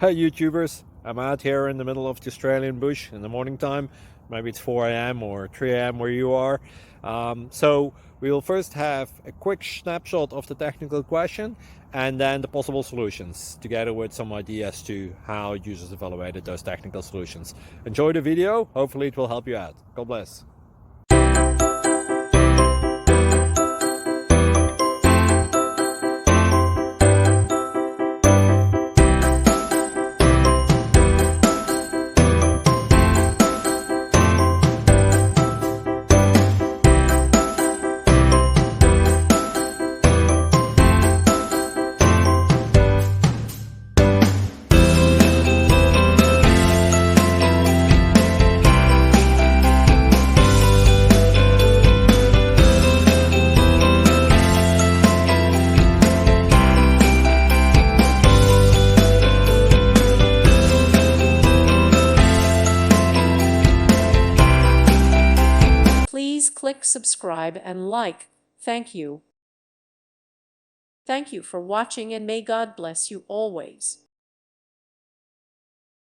Hey YouTubers, I'm out here in the middle of the Australian bush in the morning time. Maybe it's 4 a.m. or 3 a.m. where you are. So we will first have a quick snapshot of the technical question and then the possible solutions, together with some ideas to how users evaluated those technical solutions. Enjoy the video, hopefully it will help you out. God bless. Please click subscribe and like. Thank you. Thank you for watching, and may God bless you always.